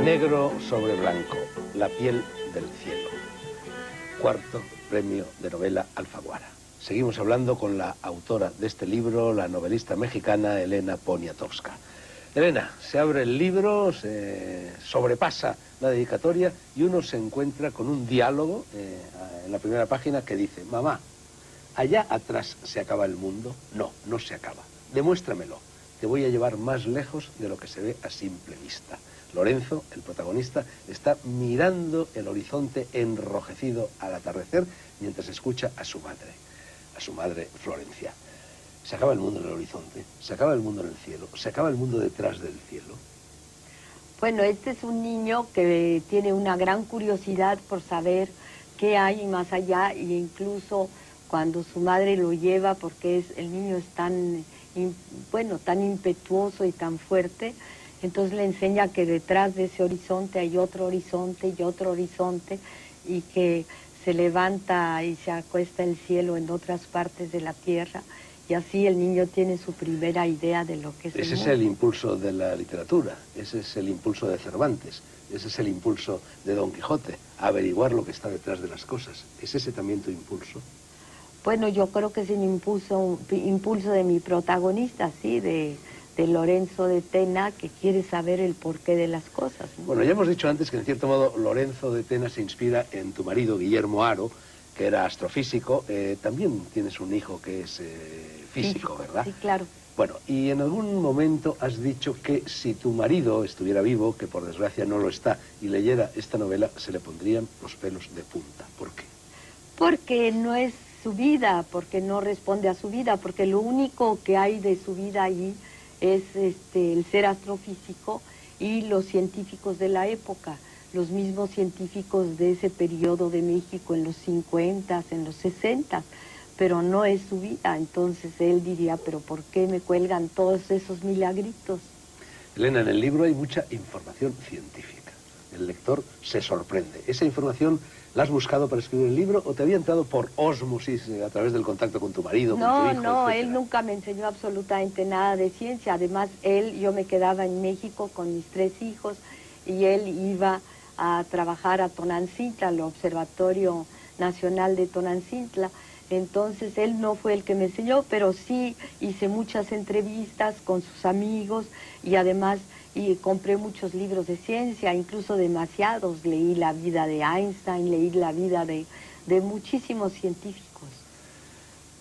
Negro sobre blanco, la piel del cielo. Cuarto premio de novela Alfaguara. Seguimos hablando con la autora de este libro, la novelista mexicana Elena Poniatowska. Elena, se abre el libro, se sobrepasa la dedicatoria y uno se encuentra con un diálogo en la primera página que dice: mamá, ¿allá atrás se acaba el mundo? No, no se acaba. Demuéstramelo. Te voy a llevar más lejos de lo que se ve a simple vista. Lorenzo, el protagonista, está mirando el horizonte enrojecido al atardecer mientras escucha a su madre Florencia. Se acaba el mundo en el horizonte, se acaba el mundo en el cielo, se acaba el mundo detrás del cielo. Bueno, este es un niño que tiene una gran curiosidad por saber qué hay más allá, e incluso cuando su madre lo lleva, porque el niño es tan impetuoso y tan fuerte, entonces le enseña que detrás de ese horizonte hay otro horizonte y otro horizonte, y que se levanta y se acuesta el cielo en otras partes de la tierra, y así el niño tiene su primera idea de lo que es el mundo. Ese es el impulso de la literatura, ese es el impulso de Cervantes, ese es el impulso de Don Quijote, averiguar lo que está detrás de las cosas. ¿Es ese también tu impulso? Bueno, yo creo que es el impulso de mi protagonista, sí, de Lorenzo de Tena, que quiere saber el porqué de las cosas, ¿no? Bueno, ya hemos dicho antes que en cierto modo Lorenzo de Tena se inspira en tu marido Guillermo Haro, que era astrofísico. También tienes un hijo que es físico, ¿verdad? Sí, claro. Bueno, y en algún momento has dicho que si tu marido estuviera vivo, que por desgracia no lo está, y leyera esta novela, se le pondrían los pelos de punta. ¿Por qué? Porque no es su vida, porque no responde a su vida, porque lo único que hay de su vida allí es el ser astrofísico y los científicos de la época, los mismos científicos de ese periodo de México en los 50, en los 60, pero no es su vida. Entonces él diría, pero ¿por qué me cuelgan todos esos milagritos? Elena, en el libro hay mucha información científica. El lector se sorprende. ¿Esa información la has buscado para escribir el libro o te había entrado por ósmosis a través del contacto con tu marido, con tu hijo, No, etcétera? él nunca me enseñó absolutamente nada de ciencia. Además, yo me quedaba en México con mis 3 hijos y él iba a trabajar a Tonantzintla, al Observatorio Nacional de Tonantzintla. Entonces, él no fue el que me enseñó, pero sí hice muchas entrevistas con sus amigos y además compré muchos libros de ciencia, incluso demasiados. Leí la vida de Einstein, leí la vida de muchísimos científicos.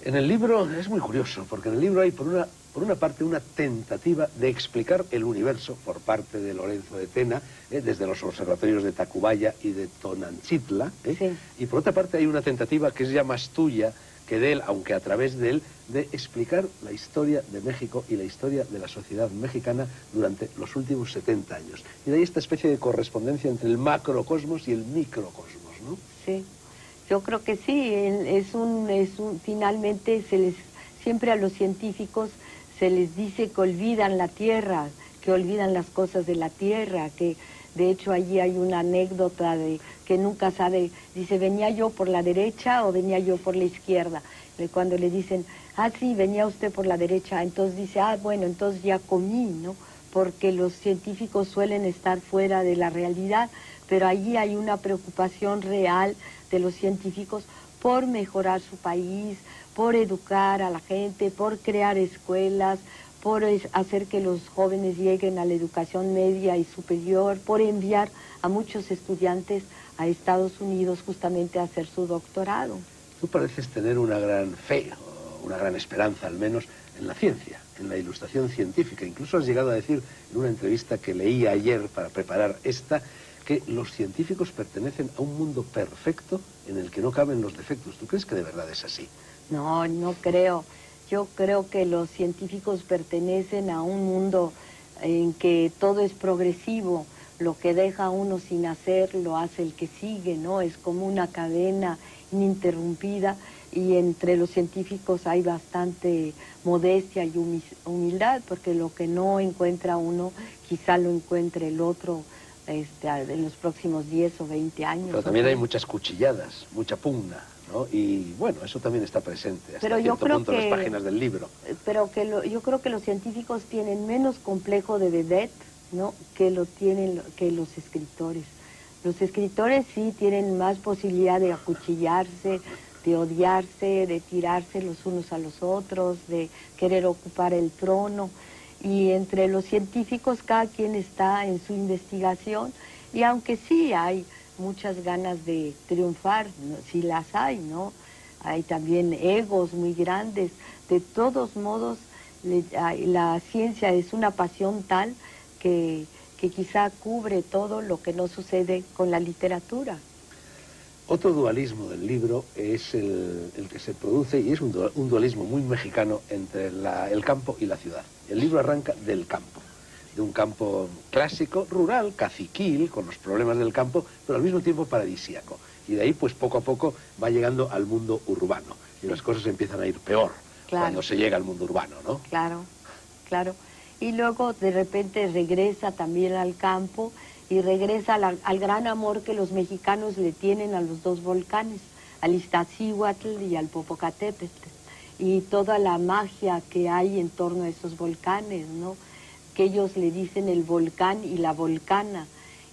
En el libro es muy curioso, porque en el libro hay por una parte una tentativa de explicar el universo por parte de Lorenzo de Tena, desde los observatorios de Tacubaya y de Tonantzintla, Sí. Y por otra parte hay una tentativa que es ya más tuya que de él, aunque a través de él, de explicar la historia de México y la historia de la sociedad mexicana durante los últimos 70 años. Y de ahí esta especie de correspondencia entre el macrocosmos y el microcosmos, ¿no? Sí, yo creo que sí. Finalmente siempre a los científicos se les dice que olvidan la tierra, que olvidan las cosas de la tierra, que de hecho allí hay una anécdota de que nunca sabe, dice, ¿venía yo por la derecha o venía yo por la izquierda? Cuando le dicen, sí, venía usted por la derecha, entonces dice, bueno, entonces ya comí, ¿no? Porque los científicos suelen estar fuera de la realidad, pero allí hay una preocupación real de los científicos por mejorar su país, por educar a la gente, por crear escuelas, por hacer que los jóvenes lleguen a la educación media y superior, por enviar a muchos estudiantes a Estados Unidos justamente a hacer su doctorado. Tú pareces tener una gran fe, o una gran esperanza al menos, en la ciencia, en la ilustración científica. Incluso has llegado a decir en una entrevista que leí ayer para preparar esta, que los científicos pertenecen a un mundo perfecto en el que no caben los defectos. ¿Tú crees que de verdad es así? No, no creo. Yo creo que los científicos pertenecen a un mundo en que todo es progresivo. Lo que deja uno sin hacer lo hace el que sigue, ¿no? Es como una cadena ininterrumpida, y entre los científicos hay bastante modestia y humildad, porque lo que no encuentra uno, quizá lo encuentre el otro en los próximos 10 o 20 años. Pero también hay muchas cuchilladas, mucha pugna, ¿no? Y bueno, eso también está presente hasta cierto punto en las páginas del libro. Pero yo creo que los científicos tienen menos complejo de vedette ¿no?, que lo tienen que los escritores. Los escritores sí tienen más posibilidad de acuchillarse, de odiarse, de tirarse los unos a los otros, de querer ocupar el trono. Y entre los científicos cada quien está en su investigación, y aunque sí hay muchas ganas de triunfar, ¿no?, sí las hay, ¿no? Hay también egos muy grandes. De todos modos, la ciencia es una pasión tal que quizá cubre todo lo que no sucede con la literatura. Otro dualismo del libro es el que se produce, y es un dualismo muy mexicano, entre el campo y la ciudad. El libro arranca del campo, de un campo clásico, rural, caciquil, con los problemas del campo, pero al mismo tiempo paradisíaco. Y de ahí, pues poco a poco, va llegando al mundo urbano. Y las cosas empiezan a ir peor, claro, cuando se llega al mundo urbano, ¿no? Claro, claro. Y luego de repente regresa también al campo y regresa al gran amor que los mexicanos le tienen a los dos volcanes, al Iztaccíhuatl y al Popocatépetl, y toda la magia que hay en torno a esos volcanes, ¿no?, que ellos le dicen el volcán y la volcana,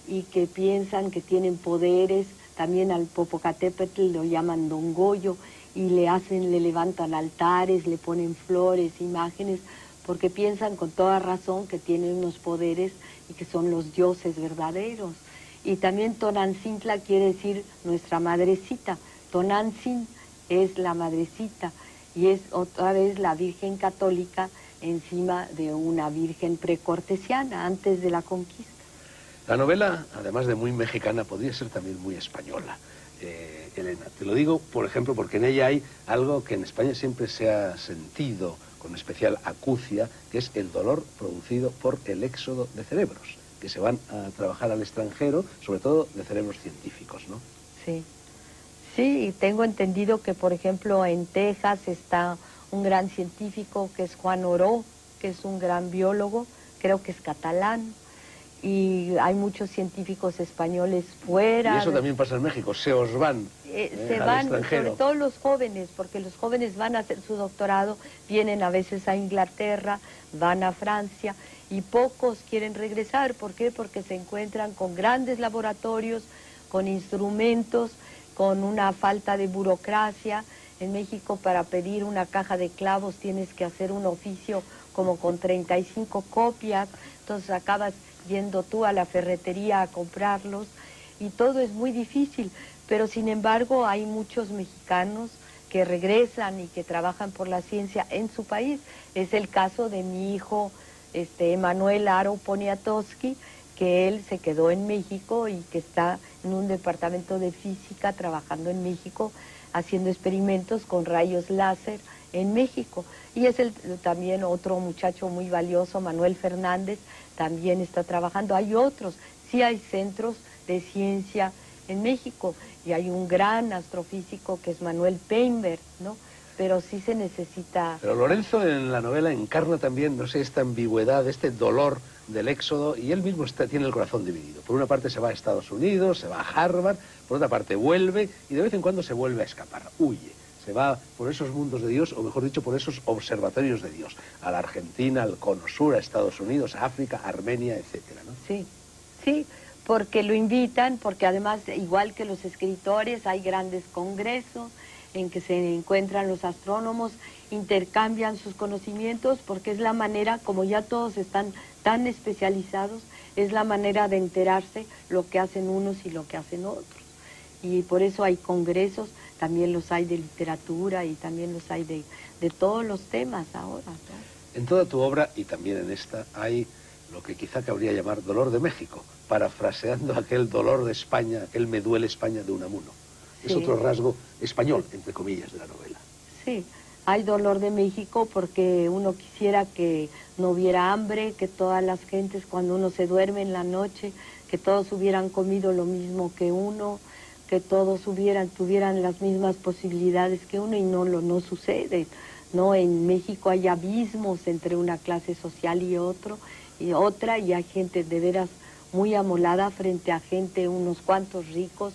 y que piensan que tienen poderes. También al Popocatépetl lo llaman Don Goyo, y le levantan altares, le ponen flores, imágenes, porque piensan con toda razón que tienen unos poderes y que son los dioses verdaderos. Y también Tonancintla quiere decir nuestra madrecita. Tonantzin es la madrecita, y es otra vez la Virgen Católica encima de una Virgen precortesiana, antes de la conquista. La novela, además de muy mexicana, podría ser también muy española. Elena, te lo digo, por ejemplo, porque en ella hay algo que en España siempre se ha sentido con especial acucia, que es el dolor producido por el éxodo de cerebros, que se van a trabajar al extranjero, sobre todo de cerebros científicos, ¿no? Sí, sí, y tengo entendido que, por ejemplo, en Texas está un gran científico que es Juan Oró, que es un gran biólogo, creo que es catalán, y hay muchos científicos españoles fuera. Y eso también pasa en México, se os van se al van, extranjero. sobre todo los jóvenes, porque los jóvenes van a hacer su doctorado, vienen a veces a Inglaterra, van a Francia, y pocos quieren regresar. ¿Por qué? Porque se encuentran con grandes laboratorios, con instrumentos, con una falta de burocracia. En México, para pedir una caja de clavos tienes que hacer un oficio como con 35 copias, entonces acabas yendo tú a la ferretería a comprarlos, y todo es muy difícil. Pero sin embargo hay muchos mexicanos que regresan y que trabajan por la ciencia en su país. Es el caso de mi hijo Emanuel Aro Poniatowski, que él se quedó en México y que está en un departamento de física trabajando en México, haciendo experimentos con rayos láser en México. Y es también otro muchacho muy valioso, Manuel Fernández, también está trabajando. Hay otros, sí hay centros de ciencia en México, y hay un gran astrofísico que es Manuel Peinberg, ¿no? Pero sí se necesita... Pero Lorenzo en la novela encarna también, no sé, esta ambigüedad, este dolor del éxodo, y él mismo tiene el corazón dividido. Por una parte se va a Estados Unidos, se va a Harvard, por otra parte vuelve, y de vez en cuando se vuelve a escapar, huye. Se va por esos mundos de Dios, o mejor dicho, por esos observatorios de Dios, a la Argentina, al Cono Sur, a Estados Unidos, a África, a Armenia, etcétera, ¿no? Sí, sí, porque lo invitan, porque además, igual que los escritores, hay grandes congresos en que se encuentran los astrónomos, intercambian sus conocimientos, porque es la manera, como ya todos están tan especializados, es la manera de enterarse lo que hacen unos y lo que hacen otros. Y por eso hay congresos, también los hay de literatura y también los hay de todos los temas ahora, ¿no? En toda tu obra, y también en esta, hay lo que quizá cabría llamar dolor de México, parafraseando aquel dolor de España, aquel me duele España de Unamuno. Sí. Es otro rasgo español, entre comillas, de la novela. Sí, hay dolor de México porque uno quisiera que no hubiera hambre, que todas las gentes cuando uno se duerme en la noche, que todos hubieran comido lo mismo que uno, que todos tuvieran las mismas posibilidades que uno, y no sucede, ¿no? En México hay abismos entre una clase social y otra, y hay gente de veras muy amolada frente a gente, unos cuantos ricos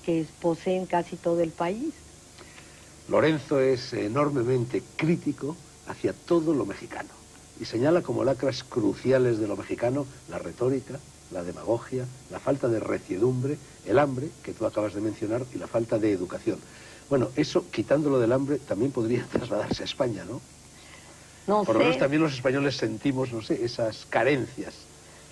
que poseen casi todo el país. Lorenzo es enormemente crítico hacia todo lo mexicano. y señala como lacras cruciales de lo mexicano la retórica, la demagogia, la falta de reciedumbre, el hambre, que tú acabas de mencionar, y la falta de educación. Bueno, eso, quitándolo del hambre, también podría trasladarse a España, ¿no? No Por lo menos sé. también los españoles sentimos, no sé, esas carencias.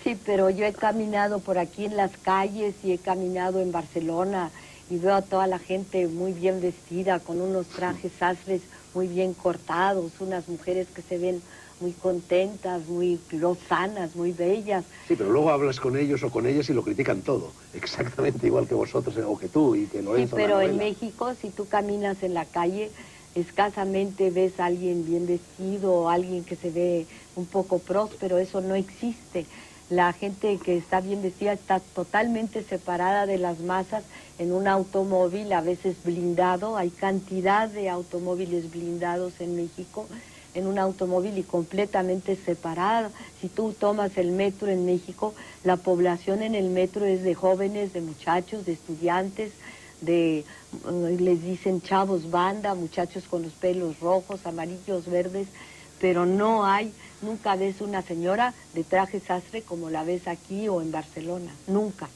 Sí, pero yo he caminado por aquí en las calles y he caminado en Barcelona y veo a toda la gente muy bien vestida, con unos trajes sastres muy bien cortados, unas mujeres que se ven muy contentas, muy lozanas, muy bellas. Sí, pero luego hablas con ellos o con ellas y lo critican todo, exactamente igual que vosotros o que tú y que Lorenzo. Sí, pero en la en novela. México, si tú caminas en la calle, escasamente ves a alguien bien vestido o alguien que se ve un poco próspero, eso no existe. La gente que está bien vestida está totalmente separada de las masas en un automóvil, a veces blindado. Hay cantidad de automóviles blindados en México, en un automóvil y completamente separado. Si tú tomas el metro en México, la población en el metro es de jóvenes, de muchachos, de estudiantes, les dicen chavos banda, muchachos con los pelos rojos, amarillos, verdes, pero no hay, nunca ves una señora de traje sastre como la ves aquí o en Barcelona, nunca.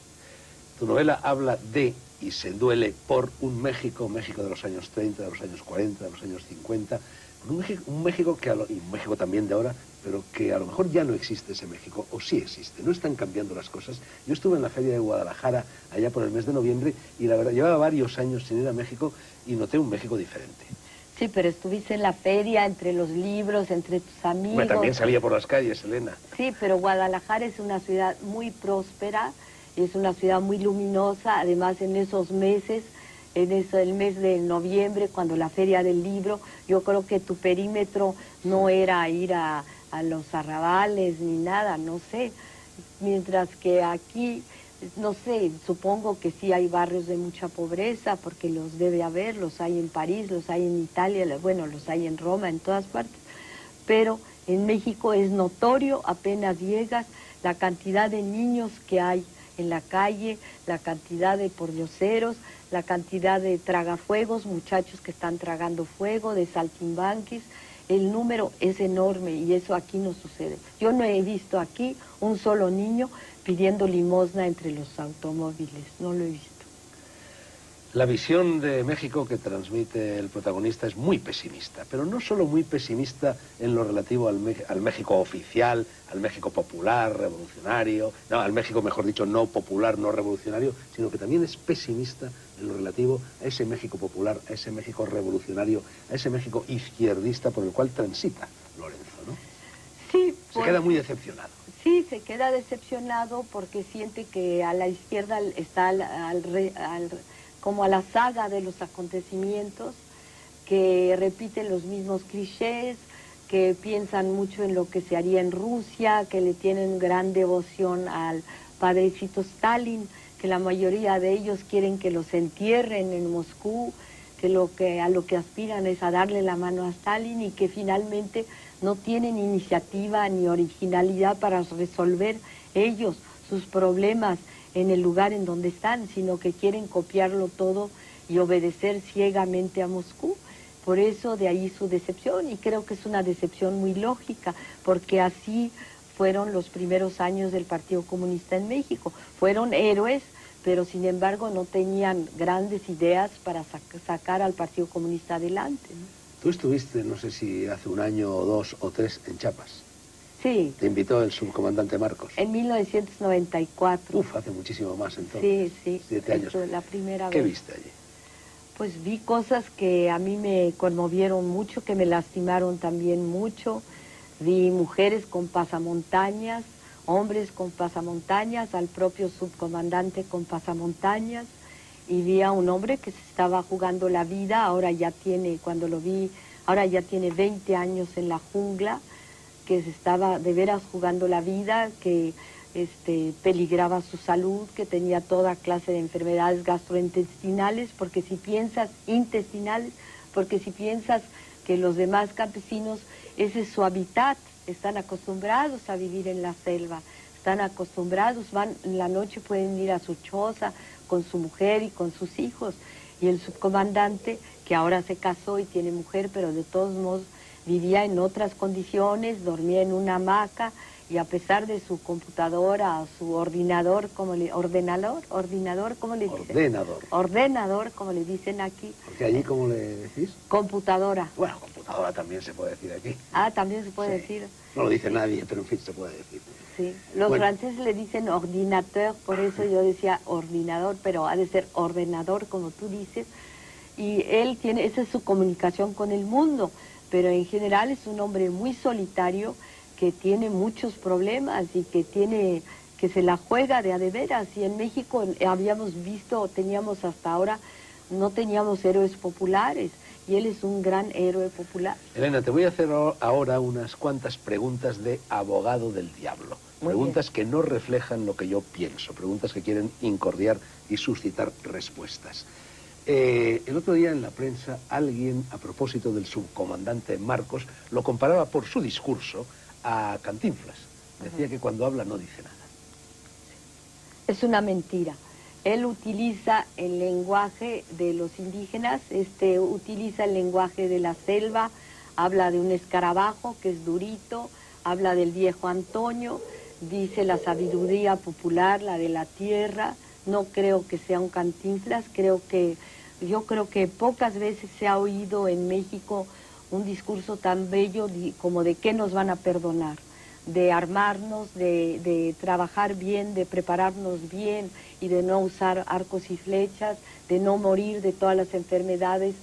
Tu novela habla de y se duele por un México, México de los años 30, de los años 40, de los años 50, un México que, y un México también de ahora, pero que a lo mejor ya no existe ese México, o sí existe, no están cambiando las cosas. Yo estuve en la Feria de Guadalajara allá por el mes de noviembre y la verdad, llevaba varios años sin ir a México y noté un México diferente. Sí, pero estuviste en la feria, entre los libros, entre tus amigos. Bueno, también salía por las calles, Elena. Sí, pero Guadalajara es una ciudad muy próspera, es una ciudad muy luminosa, además en esos meses, el mes de noviembre, cuando la feria del libro, yo creo que tu perímetro no era ir a los arrabales ni nada, no sé, mientras que aquí, no sé, supongo que sí hay barrios de mucha pobreza, porque los debe haber, los hay en París, los hay en Italia, bueno, los hay en Roma, en todas partes, pero en México es notorio, apenas llegas, la cantidad de niños que hay en la calle, la cantidad de pordioseros, la cantidad de tragafuegos, muchachos que están tragando fuego, de saltimbanquis, el número es enorme y eso aquí no sucede. Yo no he visto aquí un solo niño pidiendo limosna entre los automóviles, no lo he visto. La visión de México que transmite el protagonista es muy pesimista, pero no solo muy pesimista en lo relativo al México oficial, al México popular, revolucionario, no, al México, mejor dicho, no popular, no revolucionario, sino que también es pesimista en lo relativo a ese México popular, a ese México revolucionario, a ese México izquierdista por el cual transita Lorenzo, ¿no? Sí, se queda muy decepcionado. Sí, se queda decepcionado porque siente que a la izquierda está como a la saga de los acontecimientos, que repiten los mismos clichés, que piensan mucho en lo que se haría en Rusia, que le tienen gran devoción al padrecito Stalin, que la mayoría de ellos quieren que los entierren en Moscú, que a lo que aspiran es a darle la mano a Stalin y que finalmente no tienen iniciativa ni originalidad para resolver ellos sus problemas en el lugar en donde están, sino que quieren copiarlo todo y obedecer ciegamente a Moscú. Por eso de ahí su decepción, y creo que es una decepción muy lógica, porque así fueron los primeros años del Partido Comunista en México. Fueron héroes, pero sin embargo no tenían grandes ideas para sacar al Partido Comunista adelante, ¿no? Tú estuviste, no sé si hace un año o 2 o 3, en Chiapas. Sí. Te invitó el subcomandante Marcos. En 1994. Uf, hace muchísimo más entonces. Sí, 7 años. La primera ¿Qué vez. viste allí? Pues vi cosas que a mí me conmovieron mucho, que me lastimaron también mucho. Vi mujeres con pasamontañas, hombres con pasamontañas, al propio subcomandante con pasamontañas, y vi a un hombre que se estaba jugando la vida, ahora ya tiene, cuando lo vi, ahora ya tiene 20 años en la jungla, que se estaba de veras jugando la vida, que peligraba su salud, que tenía toda clase de enfermedades gastrointestinales, porque si piensas intestinales, porque si piensas que los demás campesinos, ese es su hábitat, están acostumbrados a vivir en la selva, están acostumbrados, van en la noche, pueden ir a su choza con su mujer y con sus hijos, y el subcomandante, que ahora se casó y tiene mujer, pero de todos modos vivía en otras condiciones, dormía en una hamaca, y a pesar de su computadora o su ordenador, ordenador, ¿cómo le dicen? Ordenador, como le dicen aquí. Porque allí, ¿cómo le decís? Computadora. Bueno, computadora también se puede decir aquí. Ah, también se puede Sí. decir. No lo dice nadie, pero en fin, se puede decir. Sí, los franceses le dicen ordinateur, por eso yo decía ordenador, pero ha de ser ordenador, como tú dices. Y él tiene, esa es su comunicación con el mundo, pero en general es un hombre muy solitario, que tiene muchos problemas y que se la juega de a de veras. Y en México habíamos visto, teníamos hasta ahora, no teníamos héroes populares, y él es un gran héroe popular. Elena, te voy a hacer ahora unas cuantas preguntas de abogado del diablo. Preguntas que no reflejan lo que yo pienso, preguntas que quieren incordiar y suscitar respuestas. El otro día en la prensa alguien, a propósito del subcomandante Marcos, lo comparaba por su discurso a Cantinflas. Decía que cuando habla no dice nada. Es una mentira. Él utiliza el lenguaje de los indígenas, utiliza el lenguaje de la selva, habla de un escarabajo que es durito, habla del viejo Antonio, dice la sabiduría popular, la de la tierra. No creo que sea un Cantinflas, yo creo que pocas veces se ha oído en México un discurso tan bello como de qué nos van a perdonar, de armarnos, de trabajar bien, de prepararnos bien y de no usar arcos y flechas, de no morir de todas las enfermedades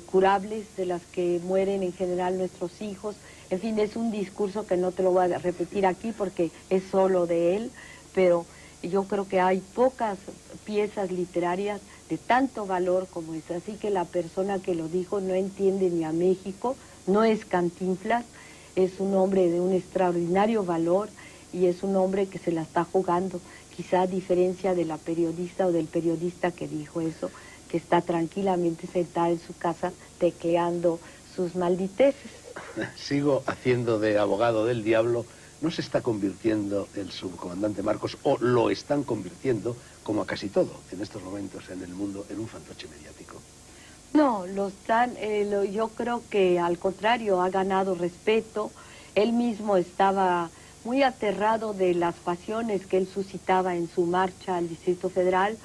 curables de las que mueren en general nuestros hijos. En fin, es un discurso que no te lo voy a repetir aquí porque es solo de él, pero yo creo que hay pocas piezas literarias de tanto valor como esa. Así que la persona que lo dijo no entiende ni a México, no es Cantinflas, es un hombre de un extraordinario valor y es un hombre que se la está jugando, quizá a diferencia de la periodista o del periodista que dijo eso, que está tranquilamente sentada en su casa tecleando sus malditeces. Sigo haciendo de abogado del diablo. ¿No se está convirtiendo el subcomandante Marcos, o lo están convirtiendo, como a casi todo en estos momentos en el mundo, en un fantoche mediático? No, yo creo que al contrario, ha ganado respeto. Él mismo estaba muy aterrado de las pasiones que él suscitaba en su marcha al Distrito Federal,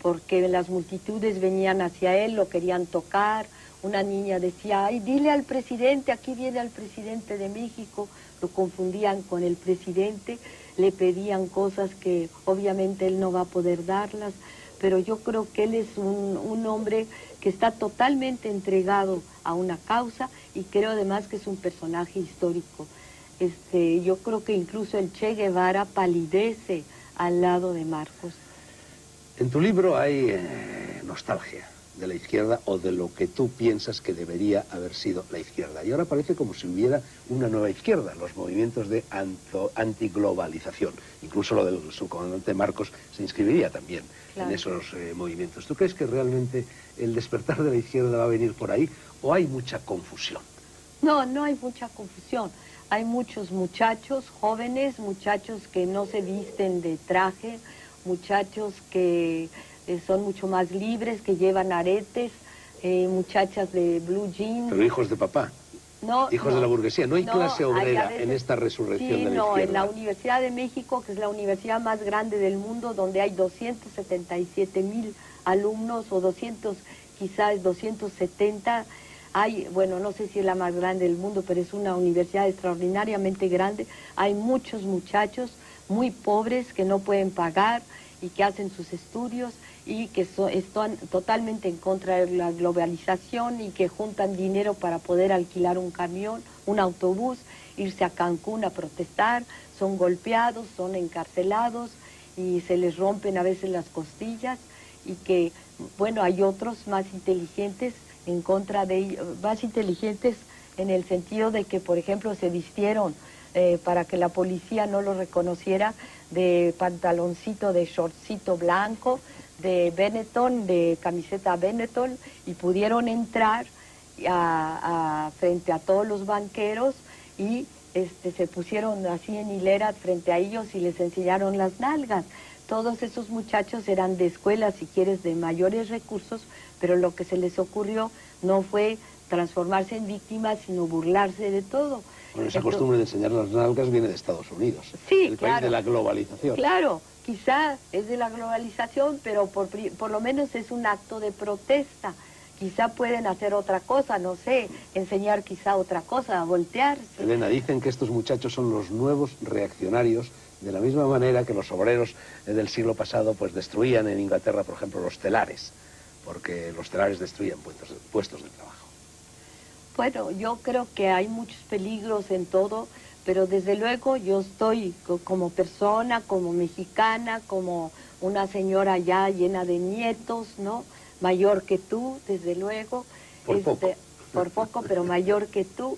porque las multitudes venían hacia él, lo querían tocar. Una niña decía, ay, dile al presidente, aquí viene el presidente de México. Lo confundían con el presidente, le pedían cosas que obviamente él no va a poder darlas, pero yo creo que él es un hombre que está totalmente entregado a una causa, y creo además que es un personaje histórico. Yo creo que incluso el Che Guevara palidece al lado de Marcos. En tu libro hay nostalgia de la izquierda, o de lo que tú piensas que debería haber sido la izquierda. Y ahora parece como si hubiera una nueva izquierda, los movimientos de antiglobalización. Incluso lo del subcomandante Marcos se inscribiría también en esos movimientos. ¿Tú crees que realmente el despertar de la izquierda va a venir por ahí, o hay mucha confusión? No, no hay mucha confusión. Hay muchos muchachos jóvenes, muchachos que no se visten de traje, muchachos que son mucho más libres, que llevan aretes, muchachas de blue jeans. Pero hijos de papá, hijos de la burguesía. No hay clase obrera en esta resurrección de la izquierda. No, en la Universidad de México, que es la universidad más grande del mundo, donde hay 277,000 alumnos, o quizás 270, bueno, no sé si es la más grande del mundo, pero es una universidad extraordinariamente grande. Hay muchos muchachos muy pobres que no pueden pagar y que hacen sus estudios, y que están totalmente en contra de la globalización, y que juntan dinero para poder alquilar un camión, un autobús, irse a Cancún a protestar. Son golpeados, son encarcelados y se les rompen a veces las costillas, y que, bueno, hay otros más inteligentes en contra de ellos, más inteligentes en el sentido de que, por ejemplo, se vistieron para que la policía no lo reconociera, de pantaloncito, de shortcito blanco, de Benetton, de camiseta Benetton, y pudieron entrar frente a todos los banqueros, y se pusieron así en hilera frente a ellos y les enseñaron las nalgas. Todos esos muchachos eran de escuelas, si quieres, de mayores recursos, pero lo que se les ocurrió no fue transformarse en víctimas, sino burlarse de todo. Bueno, esa costumbre de enseñar las nalgas viene de Estados Unidos, sí, el país de la globalización. Claro, quizá es de la globalización, pero por lo menos es un acto de protesta. Quizá pueden hacer otra cosa, no sé, enseñar quizá otra cosa, voltearse. Elena, dicen que estos muchachos son los nuevos reaccionarios, de la misma manera que los obreros del siglo pasado pues destruían en Inglaterra, por ejemplo, los telares, porque los telares destruían puestos de trabajo. Bueno, yo creo que hay muchos peligros en todo, pero desde luego yo estoy como persona, como mexicana, como una señora ya llena de nietos, ¿no? Mayor que tú, desde luego. Por poco. Por poco, pero mayor que tú.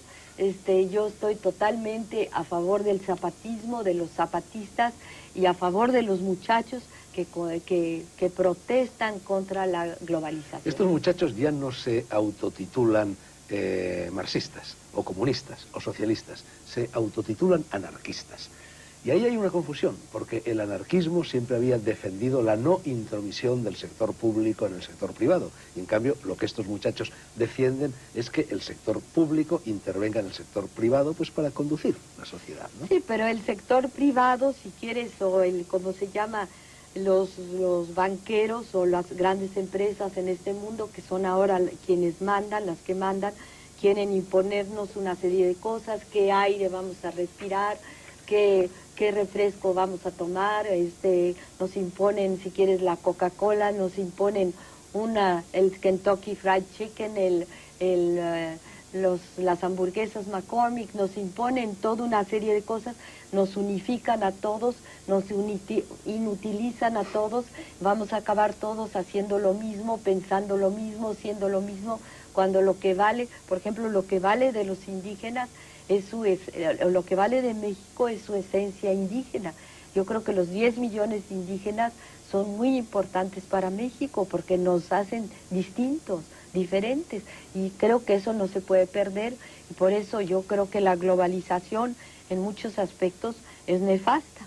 Yo estoy totalmente a favor del zapatismo, de los zapatistas, y a favor de los muchachos que protestan contra la globalización. Estos muchachos ya no se autotitulan marxistas, o comunistas, o socialistas, se autotitulan anarquistas. Y ahí hay una confusión, porque el anarquismo siempre había defendido la no intromisión del sector público en el sector privado. Y en cambio, lo que estos muchachos defienden es que el sector público intervenga en el sector privado pues para conducir la sociedad, ¿no? Sí, pero el sector privado, si quieres, o ¿cómo se llama? Los banqueros o las grandes empresas en este mundo, que son ahora quienes mandan, las que mandan, quieren imponernos una serie de cosas, qué aire vamos a respirar, qué refresco vamos a tomar, nos imponen, si quieres, la Coca-Cola, nos imponen el Kentucky Fried Chicken, las hamburguesas McCormick, nos imponen toda una serie de cosas, nos unifican a todos, nos inutilizan a todos, vamos a acabar todos haciendo lo mismo, pensando lo mismo, siendo lo mismo, cuando lo que vale, por ejemplo, lo que vale de los indígenas, lo que vale de México es su esencia indígena. Yo creo que los 10 millones de indígenas son muy importantes para México porque nos hacen distintos, diferentes, y creo que eso no se puede perder, y por eso yo creo que la globalización en muchos aspectos es nefasta.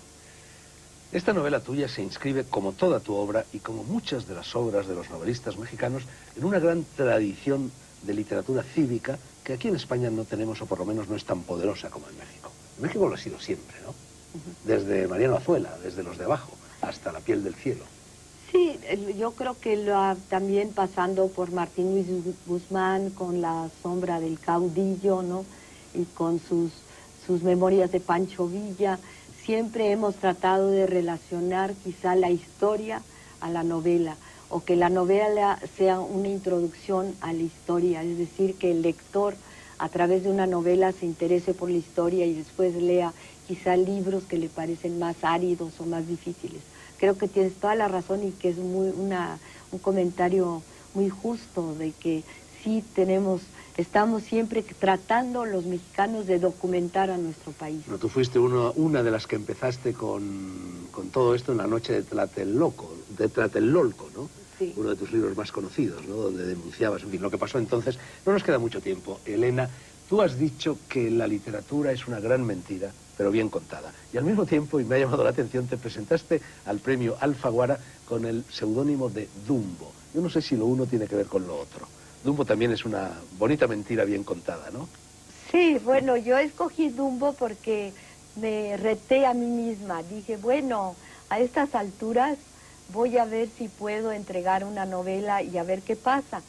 Esta novela tuya se inscribe, como toda tu obra y como muchas de las obras de los novelistas mexicanos, en una gran tradición de literatura cívica que aquí en España no tenemos, o por lo menos no es tan poderosa como en México. En México lo ha sido siempre, ¿no? Desde Mariano Azuela, desde Los de Abajo, hasta La piel del cielo. Sí, yo creo que también pasando por Martín Luis Guzmán, con La sombra del caudillo, ¿no? Y con sus memorias de Pancho Villa, siempre hemos tratado de relacionar quizá la historia a la novela, o que la novela sea una introducción a la historia, es decir, que el lector a través de una novela se interese por la historia y después lea quizá libros que le parecen más áridos o más difíciles. Creo que tienes toda la razón y que es un comentario muy justo de que sí estamos siempre tratando los mexicanos de documentar a nuestro país. Bueno, tú fuiste una de las que empezaste con todo esto en La noche de Tlatelolco, ¿no? Sí. Uno de tus libros más conocidos, ¿no? Donde denunciabas, en fin, lo que pasó entonces. No nos queda mucho tiempo. Elena, tú has dicho que la literatura es una gran mentira, pero bien contada. Y al mismo tiempo, y me ha llamado la atención, te presentaste al premio Alfaguara con el seudónimo de Dumbo. Yo no sé si lo uno tiene que ver con lo otro. Dumbo también es una bonita mentira bien contada, ¿no? Sí, bueno, yo escogí Dumbo porque me reté a mí misma. Dije, bueno, a estas alturas voy a ver si puedo entregar una novela y a ver qué pasa.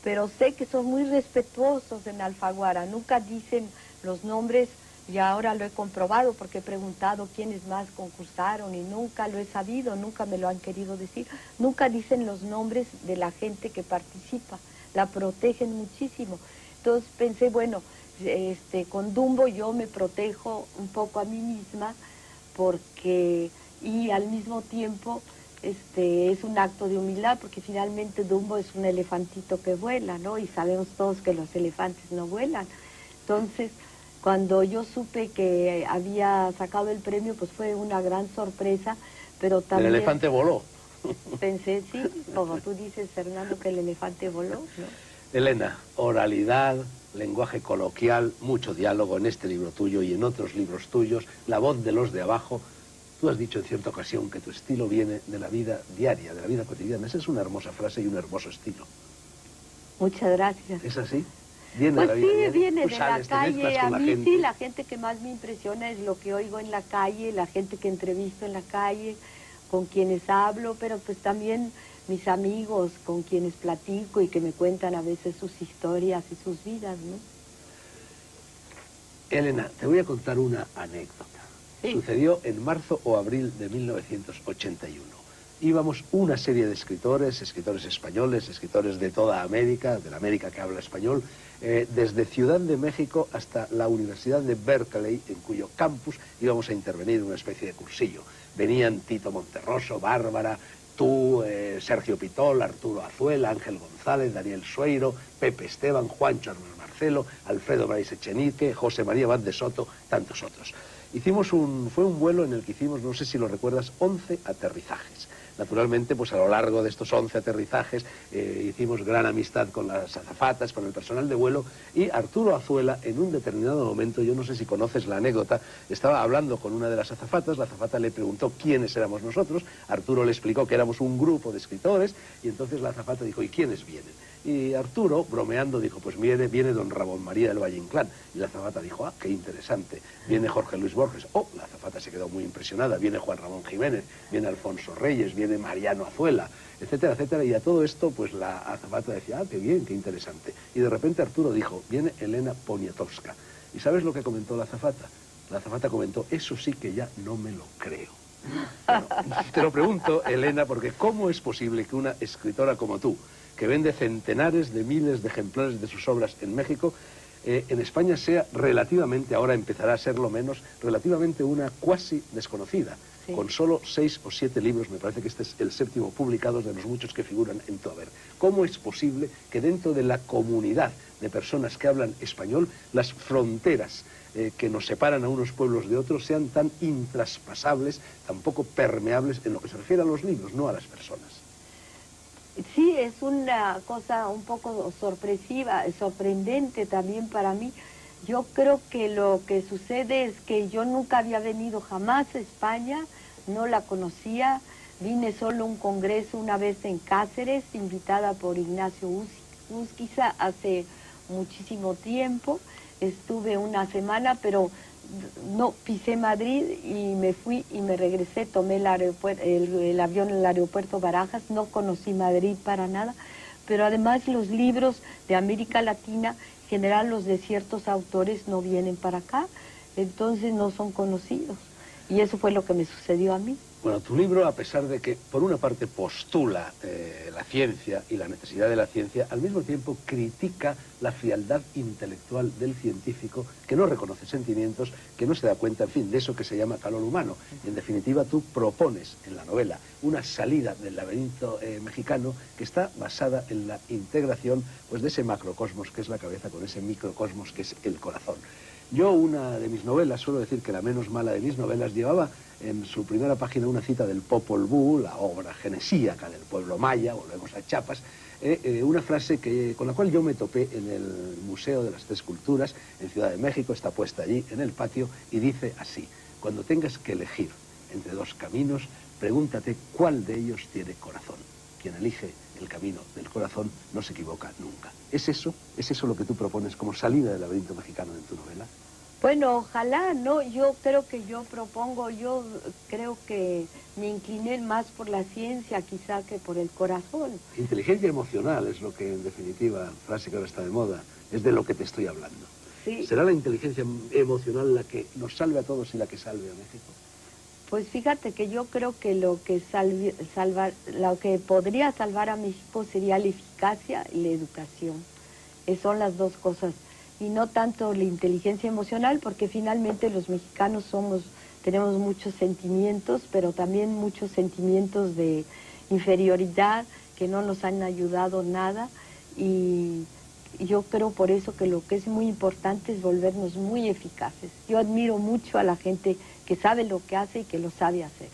Pero sé que son muy respetuosos en Alfaguara, nunca dicen los nombres, y ahora lo he comprobado porque he preguntado quiénes más concursaron y nunca lo he sabido, nunca me lo han querido decir. Nunca dicen los nombres de la gente que participa, la protegen muchísimo. Entonces pensé, bueno, con Dumbo yo me protejo un poco a mí misma y al mismo tiempo es un acto de humildad, porque finalmente Dumbo es un elefantito que vuela, ¿no? Y sabemos todos que los elefantes no vuelan. Entonces, cuando yo supe que había sacado el premio, pues fue una gran sorpresa, pero también... El elefante voló. Pensé, sí, como tú dices, Fernando, que el elefante voló, ¿no? Elena, oralidad, lenguaje coloquial, mucho diálogo en este libro tuyo y en otros libros tuyos, la voz de Los de Abajo. Tú has dicho en cierta ocasión que tu estilo viene de la vida diaria, de la vida cotidiana. Esa es una hermosa frase y un hermoso estilo. Muchas gracias. ¿Es así? Viene Pues de la vida sí, diaria. viene Tú de sales, la te mezclas calle. A con la mí gente. sí, la gente que más me impresiona es lo que oigo en la calle, la gente que entrevisto en la calle, con quienes hablo, pero pues también mis amigos con quienes platico y que me cuentan a veces sus historias y sus vidas, ¿no? Elena, te voy a contar una anécdota. Sí. Sucedió en marzo o abril de 1981. Íbamos una serie de escritores españoles, escritores de toda América, de la América que habla español, desde Ciudad de México hasta la Universidad de Berkeley, en cuyo campus íbamos a intervenir en una especie de cursillo. Venían Tito Monterroso, Bárbara, tú, Sergio Pitol, Arturo Azuela, Ángel González, Daniel Sueiro, Pepe Esteban, Juancho Hermano Marcelo, Alfredo Brais Echenique, José María Vaz de Soto, tantos otros. Fue un vuelo en el que hicimos, no sé si lo recuerdas, 11 aterrizajes. Naturalmente, pues a lo largo de estos 11 aterrizajes hicimos gran amistad con las azafatas, con el personal de vuelo, y Arturo Azuela, en un determinado momento, yo no sé si conoces la anécdota, estaba hablando con una de las azafatas, la azafata le preguntó quiénes éramos nosotros, Arturo le explicó que éramos un grupo de escritores, y entonces la azafata dijo, ¿y quiénes vienen? Y Arturo, bromeando, dijo, pues viene don Ramón María del Valle Inclán. Y la azafata dijo, ah, qué interesante. Viene Jorge Luis Borges. Oh, la azafata se quedó muy impresionada. Viene Juan Ramón Jiménez, viene Alfonso Reyes, viene Mariano Azuela, etcétera, etcétera. Y a todo esto, pues la azafata decía, ah, qué bien, qué interesante. Y de repente Arturo dijo, viene Elena Poniatowska. ¿Y sabes lo que comentó la azafata? La azafata comentó, eso sí que ya no me lo creo. Bueno, te lo pregunto, Elena, porque ¿cómo es posible que una escritora como tú, que vende centenares de miles de ejemplares de sus obras en México, en España sea relativamente, ahora empezará a serlo menos, relativamente una cuasi desconocida, sí, con solo 6 o 7 libros, me parece que este es el 7º publicado de los muchos que figuran en tu haber? ¿Cómo es posible que dentro de la comunidad de personas que hablan español, las fronteras que nos separan a unos pueblos de otros sean tan intraspasables, tan poco permeables en lo que se refiere a los libros, no a las personas? Sí, es una cosa un poco sorpresiva, sorprendente también para mí. Yo creo que lo que sucede es que yo nunca había venido jamás a España, no la conocía, vine solo a un congreso una vez en Cáceres, invitada por Ignacio Uzquiza hace muchísimo tiempo, estuve una semana, pero no pisé Madrid y me fui y me regresé, tomé el avión en el aeropuerto Barajas, no conocí Madrid para nada, pero además los libros de América Latina, en general los de ciertos autores no vienen para acá, entonces no son conocidos. Y eso fue lo que me sucedió a mí. Bueno, tu libro, a pesar de que por una parte postula la ciencia y la necesidad de la ciencia, al mismo tiempo critica la frialdad intelectual del científico que no reconoce sentimientos, que no se da cuenta, en fin, de eso que se llama calor humano. Y en definitiva tú propones en la novela una salida del laberinto mexicano que está basada en la integración, pues, de ese macrocosmos que es la cabeza con ese microcosmos que es el corazón. Yo, una de mis novelas, suelo decir que la menos mala de mis novelas, llevaba en su primera página una cita del Popol Vuh, la obra genesíaca del pueblo maya, volvemos a Chiapas, una frase con la cual yo me topé en el Museo de las Tres Culturas, en Ciudad de México, está puesta allí en el patio, y dice así: cuando tengas que elegir entre 2 caminos, pregúntate cuál de ellos tiene corazón. Quien elige el camino del corazón no se equivoca nunca. ¿Es eso lo que tú propones como salida del laberinto mexicano en tu novela? Bueno, ojalá, ¿no? Yo creo que me incliné más por la ciencia quizá que por el corazón. Inteligencia emocional es lo que, en definitiva, frase que ahora está de moda, es de lo que te estoy hablando. Sí. ¿Será la inteligencia emocional la que nos salve a todos y la que salve a México? Pues fíjate que yo creo que lo que podría salvar a México sería la eficacia y la educación. Son las 2 cosas. Y no tanto la inteligencia emocional, porque finalmente los mexicanos tenemos muchos sentimientos, pero también muchos sentimientos de inferioridad que no nos han ayudado nada. Y yo creo por eso que lo que es muy importante es volvernos muy eficaces. Yo admiro mucho a la gente que sabe lo que hace y que lo sabe hacer.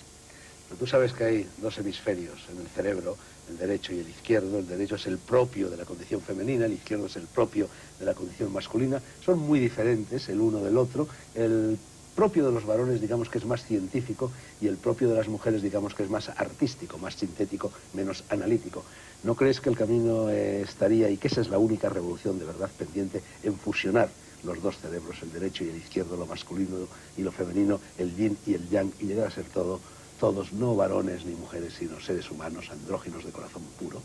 Pero tú sabes que hay 2 hemisferios en el cerebro, el derecho y el izquierdo. El derecho es el propio de la condición femenina, el izquierdo es el propio de la condición masculina. Son muy diferentes el uno del otro. El propio de los varones, digamos que es más científico, y el propio de las mujeres, digamos que es más artístico, más sintético, menos analítico. ¿No crees que el camino estaría, y que esa es la única revolución de verdad pendiente, en fusionar los dos cerebros, el derecho y el izquierdo, lo masculino y lo femenino, el yin y el yang, y llegar a ser todos, no varones ni mujeres, sino seres humanos, andróginos de corazón puro?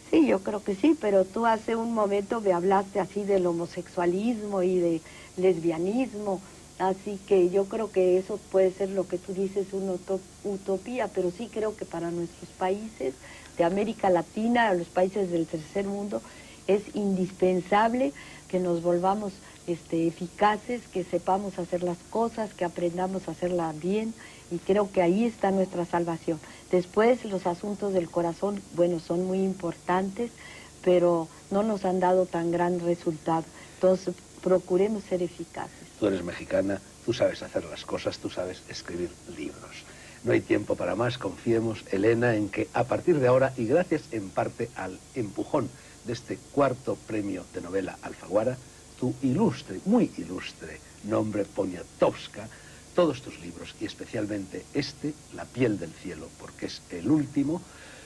Sí, yo creo que sí, pero tú hace un momento me hablaste así del homosexualismo y de lesbianismo, así que yo creo que eso puede ser lo que tú dices, una utopía, pero sí creo que para nuestros países de América Latina, los países del tercer mundo, es indispensable que nos volvamos eficaces, que sepamos hacer las cosas, que aprendamos a hacerlas bien, y creo que ahí está nuestra salvación. Después los asuntos del corazón, bueno, son muy importantes, pero no nos han dado tan gran resultado. Entonces, procuremos ser eficaces. Tú eres mexicana, tú sabes hacer las cosas, tú sabes escribir libros. No hay tiempo para más, confiemos, Elena, en que a partir de ahora, y gracias en parte al empujón de este cuarto premio de novela Alfaguara, tu ilustre, muy ilustre nombre Poniatowska, todos tus libros, y especialmente este, La piel del cielo, porque es el último,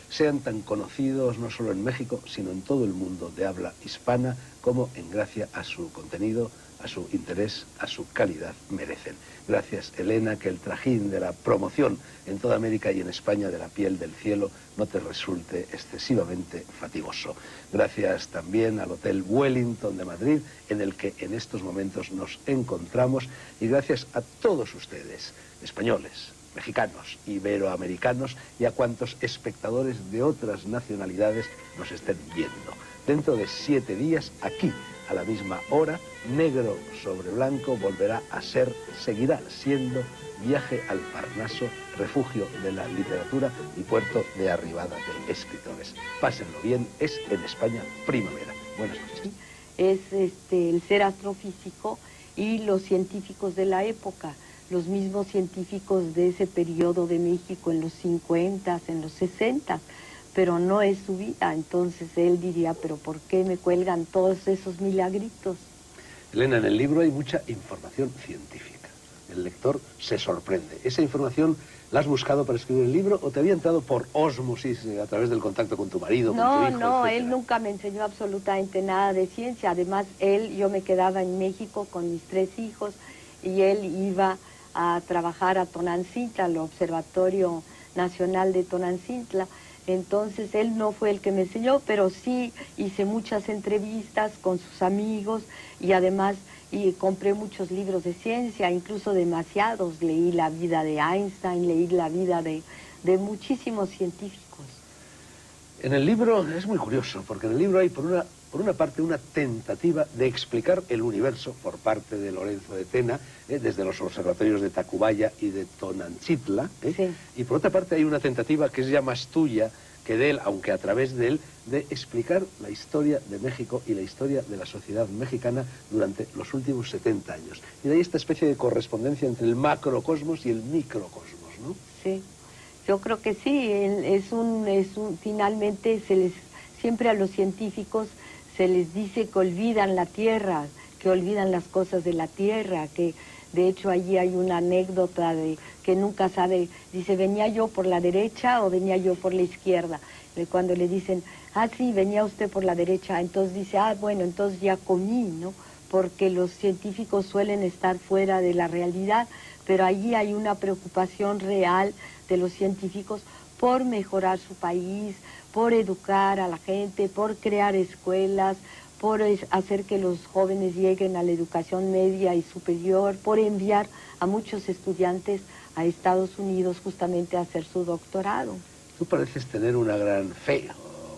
sean tan conocidos no solo en México, sino en todo el mundo de habla hispana, como en gracia a su contenido, a su interés, a su calidad merecen. Gracias, Elena, que el trajín de la promoción en toda América y en España de La piel del cielo no te resulte excesivamente fatigoso. Gracias también al Hotel Wellington de Madrid, en el que en estos momentos nos encontramos, y gracias a todos ustedes, españoles, mexicanos, iberoamericanos, y a cuantos espectadores de otras nacionalidades nos estén viendo. Dentro de 7 días, aquí, a la misma hora, negro sobre blanco, volverá a ser, seguirá siendo, Viaje al Parnaso, refugio de la literatura y puerto de arribada de escritores. Pásenlo bien, es en España primavera. Buenas noches. Es el ser astrofísico y los científicos de la época, los mismos científicos de ese periodo de México en los 50, en los 60, pero no es su vida. Entonces él diría, pero ¿por qué me cuelgan todos esos milagritos? Elena, en el libro hay mucha información científica. El lector se sorprende. ¿Esa información la has buscado para escribir el libro o te había entrado por ósmosis a través del contacto con tu marido, con tu hijo, No, etcétera? él nunca me enseñó absolutamente nada de ciencia. Además, yo me quedaba en México con mis 3 hijos y él iba a trabajar a Tonantzintla, al Observatorio Nacional de Tonantzintla. Entonces él no fue el que me enseñó, pero sí hice muchas entrevistas con sus amigos y además compré muchos libros de ciencia, incluso demasiados. Leí la vida de Einstein, leí la vida de muchísimos científicos. En el libro es muy curioso, porque en el libro hay por una parte una tentativa de explicar el universo por parte de Lorenzo de Tena, desde los observatorios de Tacubaya y de Tonantzintla, Sí. Y por otra parte hay una tentativa que es ya más tuya que de él, aunque a través de él, de explicar la historia de México y la historia de la sociedad mexicana durante los últimos 70 años. Y de ahí esta especie de correspondencia entre el macrocosmos y el microcosmos, ¿no? Sí, yo creo que sí, finalmente siempre a los científicos se les dice que olvidan la tierra, que olvidan las cosas de la tierra, que de hecho allí hay una anécdota de que nunca sabe, dice, ¿venía yo por la derecha o venía yo por la izquierda? Cuando le dicen, ah, sí, venía usted por la derecha, entonces dice, ah, bueno, entonces ya comí, ¿no? Porque los científicos suelen estar fuera de la realidad, pero allí hay una preocupación real de los científicos por mejorar su país, por educar a la gente, por crear escuelas, por hacer que los jóvenes lleguen a la educación media y superior, por enviar a muchos estudiantes a Estados Unidos justamente a hacer su doctorado. Tú pareces tener una gran fe,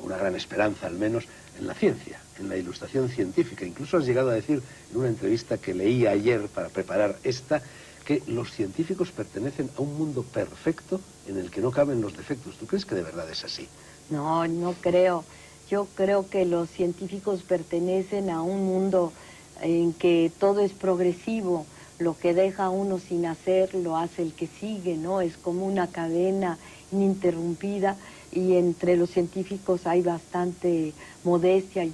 o una gran esperanza al menos, en la ciencia, en la ilustración científica. Incluso has llegado a decir en una entrevista que leí ayer para preparar esta, que los científicos pertenecen a un mundo perfecto en el que no caben los defectos. ¿Tú crees que de verdad es así? No, no creo. Yo creo que los científicos pertenecen a un mundo en que todo es progresivo. Lo que deja uno sin hacer lo hace el que sigue, ¿no? Es como una cadena ininterrumpida y entre los científicos hay bastante modestia y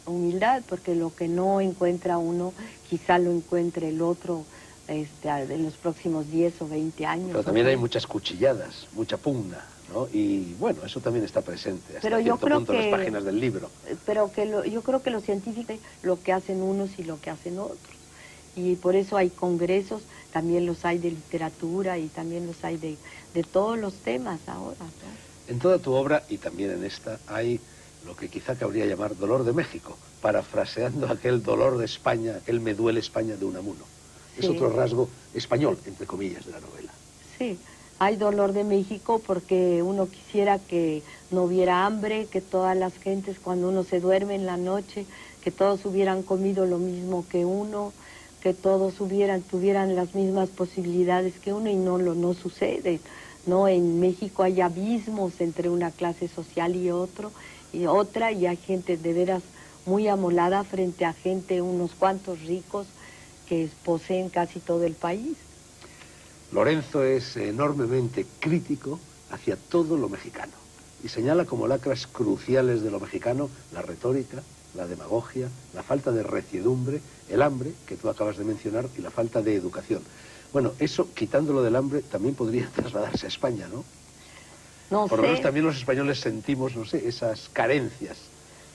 humildad, porque lo que no encuentra uno quizá lo encuentre el otro en los próximos 10 o 20 años. Pero también hay muchas cuchilladas, mucha pugna, ¿no? Y bueno, eso también está presente hasta cierto punto en las páginas del libro. Pero yo creo que los científicos lo que hacen unos y lo que hacen otros. Y por eso hay congresos, también los hay de literatura y también los hay de todos los temas ahora, ¿no? En toda tu obra, y también en esta, hay lo que quizá cabría llamar dolor de México, parafraseando aquel dolor de España, aquel me duele España de Unamuno. Es otro rasgo español, entre comillas, de la novela. Sí, hay dolor de México porque uno quisiera que no hubiera hambre, que todas las gentes cuando uno se duerme en la noche, que todos hubieran comido lo mismo que uno, que todos tuvieran las mismas posibilidades que uno, y no sucede, ¿no? En México hay abismos entre una clase social y otra, y hay gente de veras muy amolada frente a gente, unos cuantos ricos, que poseen casi todo el país. Lorenzo es enormemente crítico hacia todo lo mexicano y señala como lacras cruciales de lo mexicano la retórica, la demagogia, la falta de reciedumbre, el hambre, que tú acabas de mencionar, y la falta de educación. Bueno, eso, quitándolo del hambre, también podría trasladarse a España, ¿no? No Por sé. lo menos también los españoles sentimos, no sé, esas carencias.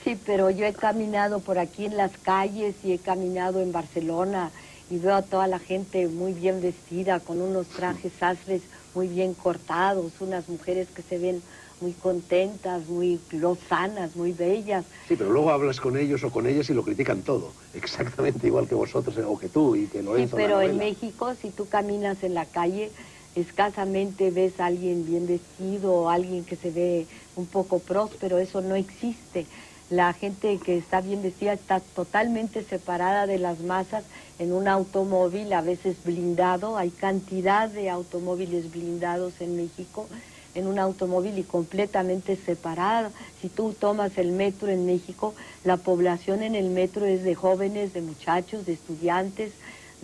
Sí, pero yo he caminado por aquí en las calles y he caminado en Barcelona y veo a toda la gente muy bien vestida, con unos trajes sastres muy bien cortados, unas mujeres que se ven muy contentas, muy lozanas, muy bellas. Sí, pero luego hablas con ellos o con ellas y lo critican todo, exactamente igual que vosotros o que tú y que Lorenzo. Sí, pero en México, si tú caminas en la calle, escasamente ves a alguien bien vestido o alguien que se ve un poco próspero. Eso no existe. La gente que está bien vestida está totalmente separada de las masas en un automóvil, a veces blindado. Hay cantidad de automóviles blindados en México, en un automóvil, y completamente separado. Si tú tomas el metro en México, la población en el metro es de jóvenes, de muchachos, de estudiantes,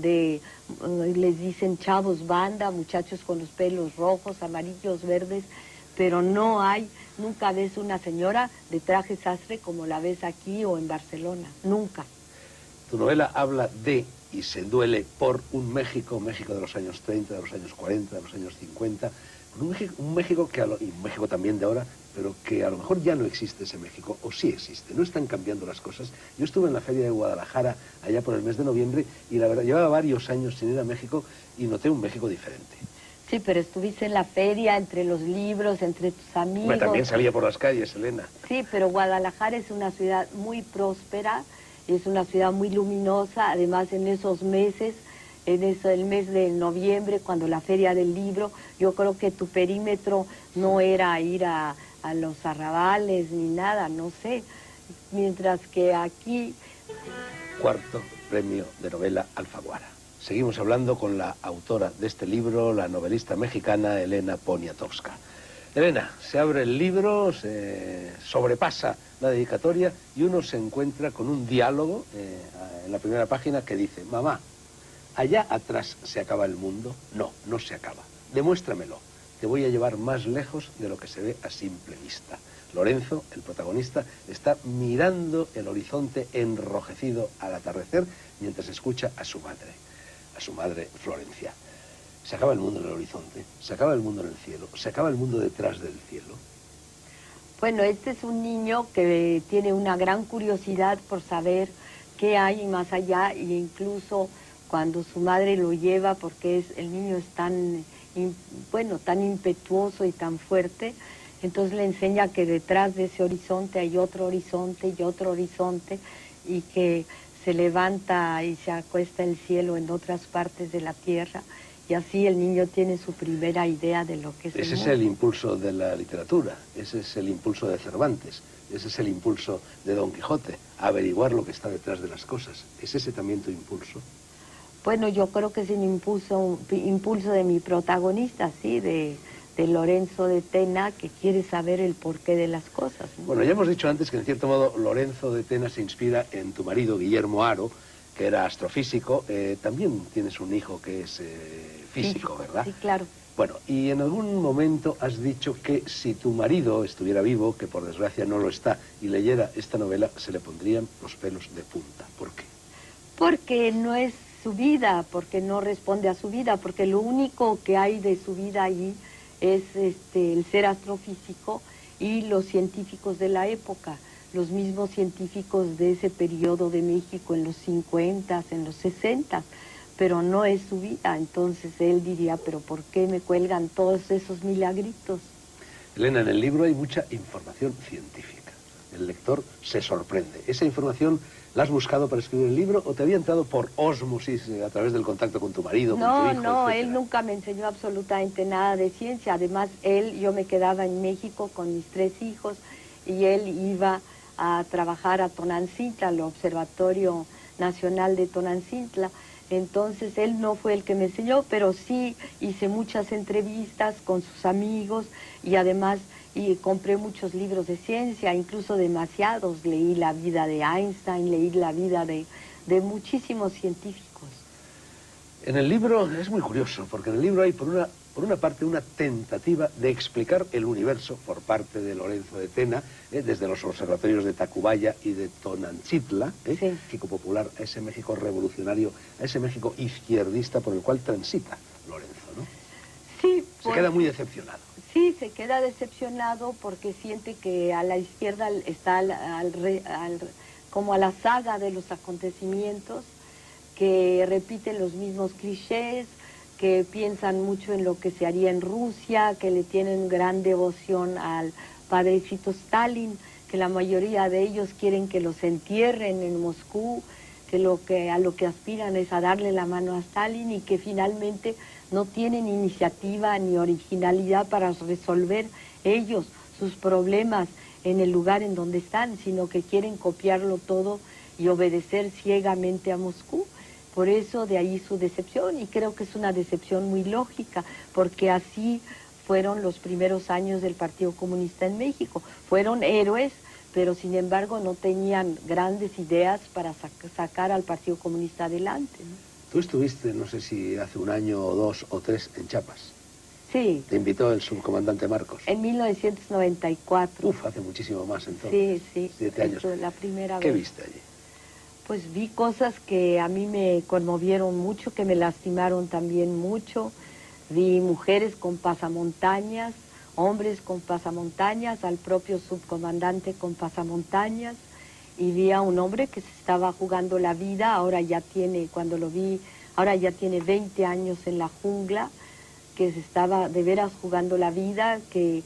les dicen chavos banda, muchachos con los pelos rojos, amarillos, verdes, pero nunca ves una señora de traje sastre como la ves aquí o en Barcelona, nunca. Tu novela habla de y se duele por un México de los años 30, de los años 40, de los años 50, un México y un México también de ahora, pero que a lo mejor ya no existe ese México, o sí existe, no están cambiando las cosas. Yo estuve en la Feria de Guadalajara allá por el mes de noviembre y la verdad, llevaba varios años sin ir a México y noté un México diferente. Sí, pero estuviste en la feria, entre los libros, entre tus amigos. Bueno, también salía por las calles, Elena. Sí, pero Guadalajara es una ciudad muy próspera, es una ciudad muy luminosa. Además, en esos meses, el mes de noviembre, cuando la feria del libro, yo creo que tu perímetro no era ir a los arrabales ni nada, no sé. Mientras que aquí... Cuarto premio de novela Alfaguara. Seguimos hablando con la autora de este libro, la novelista mexicana Elena Poniatowska. Elena, se abre el libro, se sobrepasa la dedicatoria y uno se encuentra con un diálogo en la primera página que dice: mamá, ¿allá atrás se acaba el mundo? No, no se acaba. Demuéstramelo. Te voy a llevar más lejos de lo que se ve a simple vista. Lorenzo, el protagonista, está mirando el horizonte enrojecido al atardecer mientras escucha a su madre Florencia. Se acaba el mundo en el horizonte, se acaba el mundo en el cielo, se acaba el mundo detrás del cielo. Bueno, este es un niño que tiene una gran curiosidad por saber qué hay más allá, e incluso cuando su madre lo lleva, porque el niño es tan impetuoso y tan fuerte, entonces le enseña que detrás de ese horizonte hay otro horizonte y otro horizonte, y que se levanta y se acuesta el cielo en otras partes de la tierra, y así el niño tiene su primera idea de lo que es el mundo. Ese es el impulso de la literatura, ese es el impulso de Cervantes, ese es el impulso de Don Quijote, averiguar lo que está detrás de las cosas. ¿Es ese también tu impulso? Bueno, yo creo que es un impulso de mi protagonista, sí, de Lorenzo de Tena, que quiere saber el porqué de las cosas, ¿no? Bueno, ya hemos dicho antes que en cierto modo Lorenzo de Tena se inspira en tu marido Guillermo Haro, que era astrofísico. También tienes un hijo que es físico, ¿verdad? Sí, claro. Bueno, y en algún momento has dicho que si tu marido estuviera vivo, que por desgracia no lo está, y leyera esta novela, se le pondrían los pelos de punta. ¿Por qué? Porque no es su vida, porque no responde a su vida, porque lo único que hay de su vida allí es el ser astrofísico y los científicos de la época, los mismos científicos de ese periodo de México en los 50, en los 60, pero no es su vida. Entonces él diría, pero ¿por qué me cuelgan todos esos milagritos? Elena, en el libro hay mucha información científica. El lector se sorprende. ¿Esa información la has buscado para escribir el libro o te había entrado por ósmosis a través del contacto con tu marido, No, con tu hijo, no, etcétera? él nunca me enseñó absolutamente nada de ciencia. Además, yo me quedaba en México con mis 3 hijos y él iba a trabajar a Tonantzintla, al Observatorio Nacional de Tonantzintla. Entonces, él no fue el que me enseñó, pero sí hice muchas entrevistas con sus amigos y además compré muchos libros de ciencia, incluso demasiados. Leí la vida de Einstein, leí la vida de muchísimos científicos. En el libro es muy curioso, porque en el libro hay por una parte una tentativa de explicar el universo por parte de Lorenzo de Tena, desde los observatorios de Tacubaya y de Tonantzintla, Sí. México popular, a ese México revolucionario, a ese México izquierdista por el cual transita Lorenzo, ¿no? Sí, Se queda muy decepcionado. Sí, se queda decepcionado porque siente que a la izquierda está como a la saga de los acontecimientos, que repiten los mismos clichés, que piensan mucho en lo que se haría en Rusia, que le tienen gran devoción al padrecito Stalin, que la mayoría de ellos quieren que los entierren en Moscú, que a lo que aspiran es a darle la mano a Stalin y que finalmente no tienen iniciativa ni originalidad para resolver ellos sus problemas en el lugar en donde están, sino que quieren copiarlo todo y obedecer ciegamente a Moscú. Por eso de ahí su decepción, y creo que es una decepción muy lógica, porque así fueron los primeros años del Partido Comunista en México. Fueron héroes, pero sin embargo no tenían grandes ideas para sacar al Partido Comunista adelante, ¿no? Tú estuviste, no sé si hace 1 año o 2 o 3, en Chiapas. Sí. Te invitó el subcomandante Marcos. En 1994. Uf, hace muchísimo más entonces. Sí, 7 años. La primera ¿Qué vez. viste allí? Pues vi cosas que a mí me conmovieron mucho, que me lastimaron también mucho. Vi mujeres con pasamontañas, hombres con pasamontañas, al propio subcomandante con pasamontañas, y vi a un hombre que se estaba jugando la vida. Ahora ya tiene, cuando lo vi, ahora ya tiene 20 años en la jungla, que se estaba de veras jugando la vida, que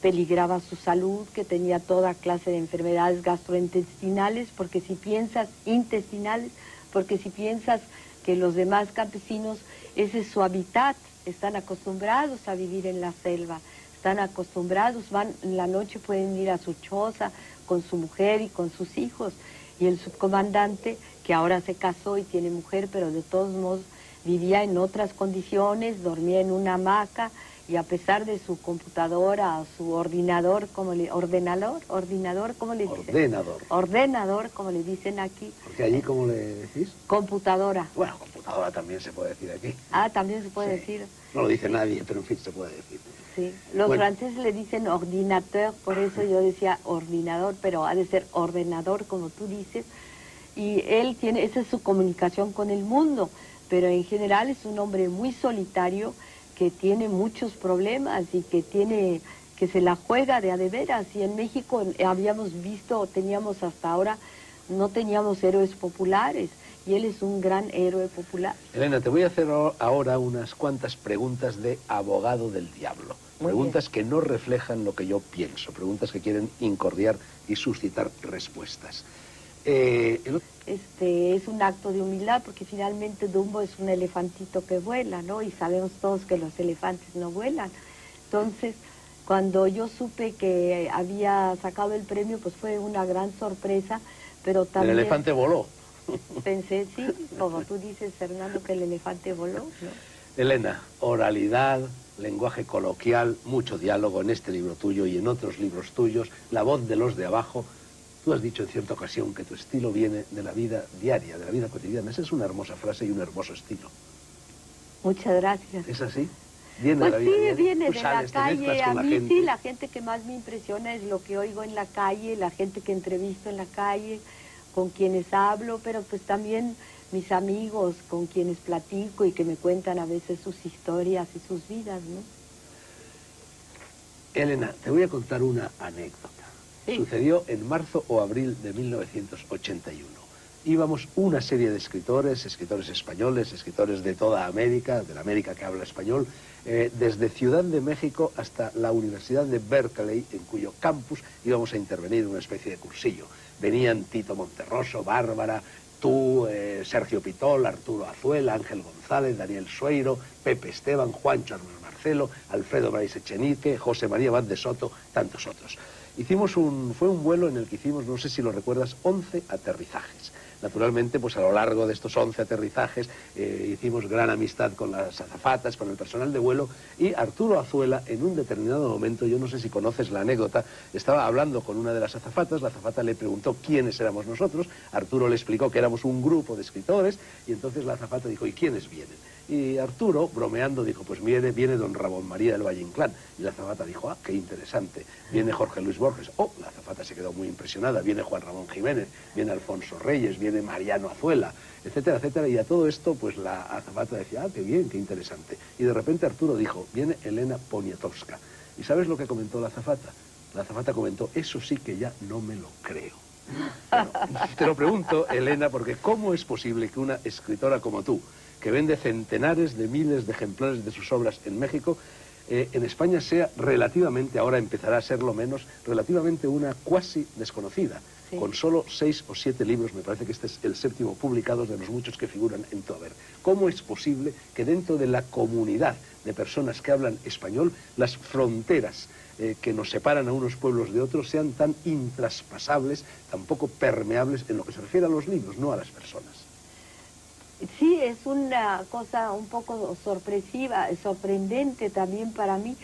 peligraba su salud, que tenía toda clase de enfermedades gastrointestinales, porque si piensas intestinales, porque si piensas que los demás campesinos, ese es su hábitat, están acostumbrados a vivir en la selva, están acostumbrados, van en la noche, pueden ir a su choza con su mujer y con sus hijos, y el subcomandante, que ahora se casó y tiene mujer, pero de todos modos vivía en otras condiciones, dormía en una hamaca, y a pesar de su computadora, su ordenador, ¿cómo le dicen? Ordenador, como le dicen aquí. Porque allí, ¿cómo le decís? Computadora. Bueno, computadora también se puede decir aquí. Ah, también se puede Sí. decir. No lo dice nadie, pero en fin, se puede decir. Sí, los Bueno. franceses le dicen ordinateur, por eso yo decía ordinador, pero ha de ser ordenador, como tú dices. Y él tiene, esa es su comunicación con el mundo, pero en general es un hombre muy solitario, que tiene muchos problemas y que se la juega de a de veras. Y en México habíamos visto, teníamos hasta ahora, no teníamos héroes populares, y él es un gran héroe popular. Elena, te voy a hacer ahora unas cuantas preguntas de abogado del diablo. Muy Preguntas que no reflejan lo que yo pienso, preguntas que quieren incordiar y suscitar respuestas. Es un acto de humildad, porque finalmente Dumbo es un elefantito que vuela, ¿no? Y sabemos todos que los elefantes no vuelan. Entonces, cuando yo supe que había sacado el premio, pues fue una gran sorpresa, pero también... El elefante voló. Pensé, sí, como tú dices, Fernando, que el elefante voló, ¿no? Elena, oralidad, lenguaje coloquial, mucho diálogo en este libro tuyo y en otros libros tuyos, la voz de los de abajo. Tú has dicho en cierta ocasión que tu estilo viene de la vida diaria, de la vida cotidiana. Esa es una hermosa frase y un hermoso estilo. Muchas gracias. ¿Es así? ¿Viene Pues de la vida sí, diaria? viene ¿Tú de la sales, te calle. mezclas A con la mí gente? sí, la gente que más me impresiona es lo que oigo en la calle, la gente que entrevisto en la calle, con quienes hablo, pero pues también mis amigos con quienes platico y que me cuentan a veces sus historias y sus vidas, ¿no? Elena, te voy a contar una anécdota. Sí. Sucedió en marzo o abril de 1981. Íbamos una serie de escritores españoles, escritores de toda América, de la América que habla español, desde Ciudad de México hasta la Universidad de Berkeley, en cuyo campus íbamos a intervenir en una especie de cursillo. Venían Tito Monterroso, Bárbara, tú, Sergio Pitol, Arturo Azuela, Ángel González, Daniel Sueiro, Pepe Esteban, Juancho Armando Marcelo, Alfredo Brais Echenique, José María Vaz de Soto, tantos otros. Fue un vuelo en el que hicimos, no sé si lo recuerdas, 11 aterrizajes. Naturalmente, pues a lo largo de estos 11 aterrizajes hicimos gran amistad con las azafatas, con el personal de vuelo, y Arturo Azuela, en un determinado momento, yo no sé si conoces la anécdota, estaba hablando con una de las azafatas, la azafata le preguntó quiénes éramos nosotros, Arturo le explicó que éramos un grupo de escritores, y entonces la azafata dijo, ¿y quiénes vienen? Y Arturo, bromeando, dijo, pues viene don Ramón María del Valle Inclán. Y la azafata dijo, ah, qué interesante. Viene Jorge Luis Borges. Oh, la azafata se quedó muy impresionada. Viene Juan Ramón Jiménez, viene Alfonso Reyes, viene Mariano Azuela, etcétera, etcétera. Y a todo esto, pues la azafata decía, ah, qué bien, qué interesante. Y de repente Arturo dijo, viene Elena Poniatowska. ¿Y sabes lo que comentó la azafata? La azafata comentó, eso sí que ya no me lo creo. Bueno, te lo pregunto, Elena, porque ¿cómo es posible que una escritora como tú, que vende centenares de miles de ejemplares de sus obras en México, en España sea relativamente, ahora empezará a serlo menos, relativamente una cuasi desconocida, sí, con solo 6 o 7 libros, me parece que este es el 7º publicado de los muchos que figuran en tu haber? ¿Cómo es posible que dentro de la comunidad de personas que hablan español, las fronteras que nos separan a unos pueblos de otros sean tan intraspasables, tan poco permeables en lo que se refiere a los libros, no a las personas? Sí, es una cosa un poco sorpresiva, sorprendente también para mí.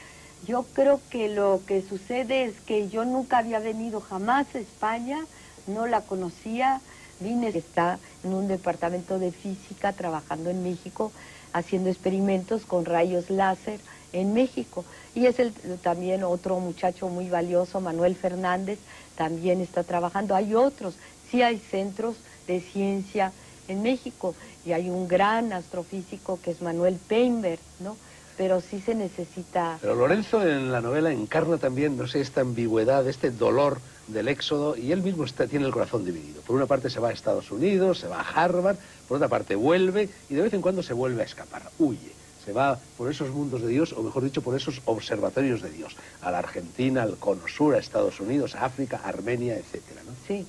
Yo creo que lo que sucede es que yo nunca había venido jamás a España, no la conocía, está en un departamento de física trabajando en México, haciendo experimentos con rayos láser en México. Y es también otro muchacho muy valioso, Manuel Fernández, también está trabajando. Hay otros, sí hay centros de ciencia en México, y hay un gran astrofísico que es Manuel Peinberg, ¿no? Pero sí se necesita... Pero Lorenzo en la novela encarna también, no sé, esta ambigüedad, este dolor del éxodo, y él mismo tiene el corazón dividido. Por una parte se va a Estados Unidos, se va a Harvard, por otra parte vuelve, y de vez en cuando se vuelve a escapar, huye. Se va por esos mundos de Dios, o mejor dicho, por esos observatorios de Dios, a la Argentina, al Cono Sur, a Estados Unidos, a África, a Armenia, etcétera, ¿no? Sí,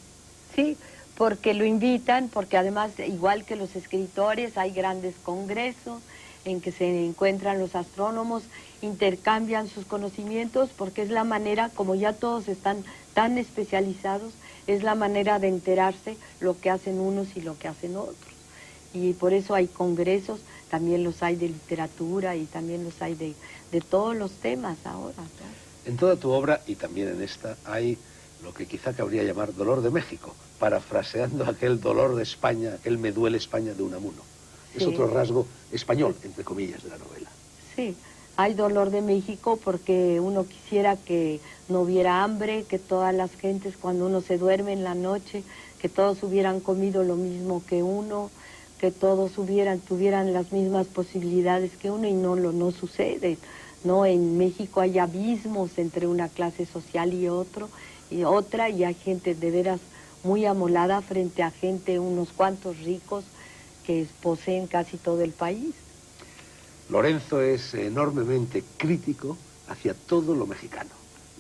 sí, porque lo invitan, porque además, igual que los escritores, hay grandes congresos en que se encuentran los astrónomos, intercambian sus conocimientos, porque es la manera, como ya todos están tan especializados, es la manera de enterarse lo que hacen unos y lo que hacen otros. Y por eso hay congresos, también los hay de literatura y también los hay de todos los temas ahora, ¿no? En toda tu obra, y también en esta, hay lo que quizá cabría llamar dolor de México, parafraseando aquel dolor de España, aquel me duele España de Unamuno. Es otro rasgo español, entre comillas, de la novela. Sí, hay dolor de México porque uno quisiera que no hubiera hambre, que todas las gentes cuando uno se duerme en la noche, que todos hubieran comido lo mismo que uno, que todos tuvieran las mismas posibilidades que uno, y no sucede, ¿no? En México hay abismos entre una clase social y otra, y hay gente de veras muy amolada frente a gente, unos cuantos ricos que poseen casi todo el país. Lorenzo es enormemente crítico hacia todo lo mexicano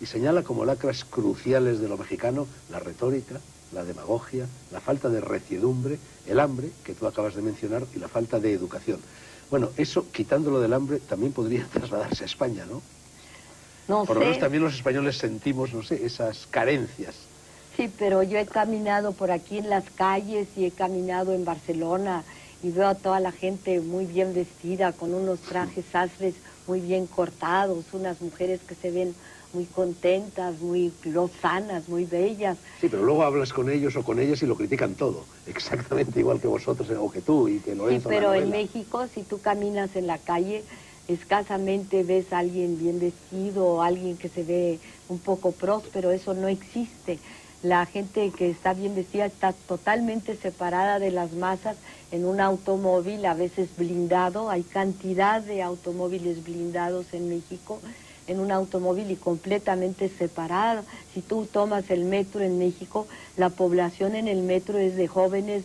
y señala como lacras cruciales de lo mexicano la retórica, la demagogia, la falta de reciedumbre, el hambre, que tú acabas de mencionar, y la falta de educación. Bueno, eso, quitándolo del hambre, también podría trasladarse a España, ¿no? No sé. Por lo menos también los españoles sentimos, no sé, esas carencias. Sí, pero yo he caminado por aquí en las calles y he caminado en Barcelona y veo a toda la gente muy bien vestida, con unos trajes sastres muy bien cortados, unas mujeres que se ven muy contentas, muy lozanas, muy bellas. Sí, pero luego hablas con ellos o con ellas y lo critican todo, exactamente igual que vosotros o que tú y que Lorenzo. Sí, pero en México, si tú caminas en la calle, escasamente ves a alguien bien vestido o alguien que se ve un poco próspero, eso no existe. La gente que está bien vestida está totalmente separada de las masas en un automóvil, a veces blindado. Hay cantidad de automóviles blindados en México, en un automóvil y completamente separado. Si tú tomas el metro en México, la población en el metro es de jóvenes.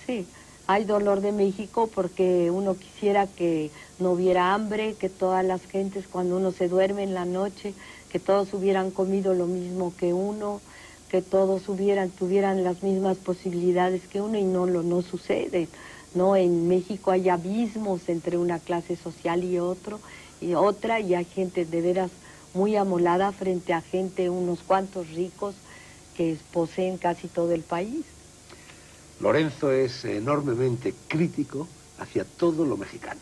Sí, hay dolor de México porque uno quisiera que no hubiera hambre, que todas las gentes cuando uno se duerme en la noche, que todos hubieran comido lo mismo que uno, que todos tuvieran las mismas posibilidades que uno, y no sucede. No, en México hay abismos entre una clase social y otra, y hay gente de veras muy amolada frente a gente, unos cuantos ricos que poseen casi todo el país. Lorenzo es enormemente crítico hacia todo lo mexicano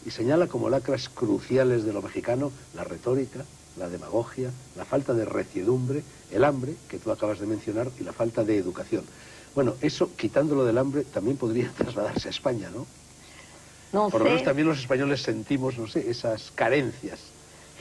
y señala como lacras cruciales de lo mexicano la retórica, la demagogia, la falta de reciedumbre, el hambre, que tú acabas de mencionar, y la falta de educación. Bueno, eso, quitándolo del hambre, también podría trasladarse a España, ¿no? No Por lo menos sé. también los españoles sentimos, no sé, esas carencias.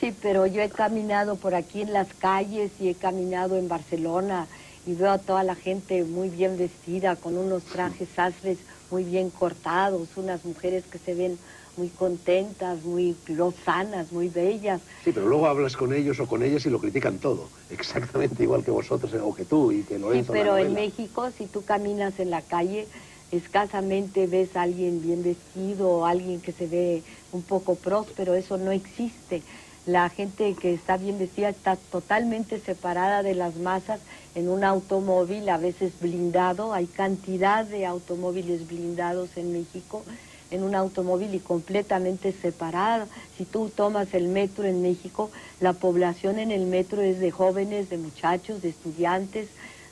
Sí, pero yo he caminado por aquí en las calles y he caminado en Barcelona y veo a toda la gente muy bien vestida, con unos trajes sastres muy bien cortados, unas mujeres que se ven muy contentas, muy lozanas, muy bellas. Sí, pero luego hablas con ellos o con ellas y lo critican todo, exactamente igual que vosotros o que tú y que Lorenzo. Sí, pero en México, si tú caminas en la calle, escasamente ves a alguien bien vestido o alguien que se ve un poco próspero. Eso no existe. La gente que está bien vestida está totalmente separada de las masas en un automóvil, a veces blindado. Hay cantidad de automóviles blindados en México, en un automóvil y completamente separado. Si tú tomas el metro en México, la población en el metro es de jóvenes, de muchachos, de estudiantes,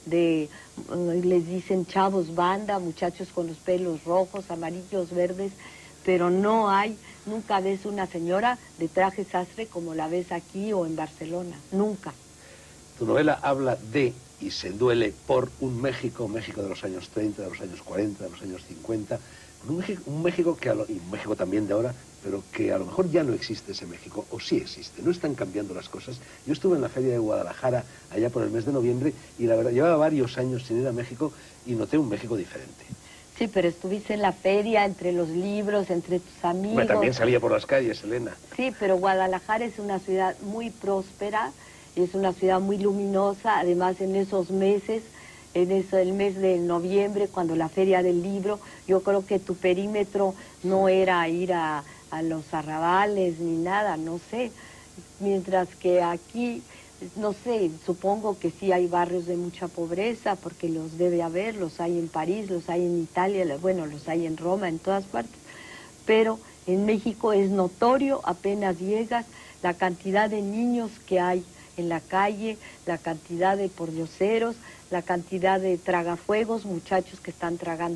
les dicen chavos banda, muchachos con los pelos rojos, amarillos, verdes, pero nunca ves una señora de traje sastre como la ves aquí o en Barcelona, nunca. Tu novela habla de y se duele por un México de los años 30, de los años 40, de los años 50, un México y un México también de ahora, pero que a lo mejor ya no existe ese México, o sí existe, no están cambiando las cosas. Yo estuve en la Feria de Guadalajara allá por el mes de noviembre y la verdad, llevaba varios años sin ir a México y noté un México diferente. Sí, pero estuviste en la feria, entre los libros, entre tus amigos. Bueno, también salía por las calles, Elena. Sí, pero Guadalajara es una ciudad muy próspera, es una ciudad muy luminosa. Además, en esos meses, el mes de noviembre, cuando la feria del libro, yo creo que tu perímetro no era ir a los arrabales ni nada, no sé. Mientras que aquí, no sé, supongo que sí hay barrios de mucha pobreza, porque los debe haber, los hay en París, los hay en Italia, bueno, los hay en Roma, en todas partes. Pero en México es notorio, apenas llegas, la cantidad de niños que hay en la calle, la cantidad de pordioseros, la cantidad de tragafuegos, muchachos que están tragando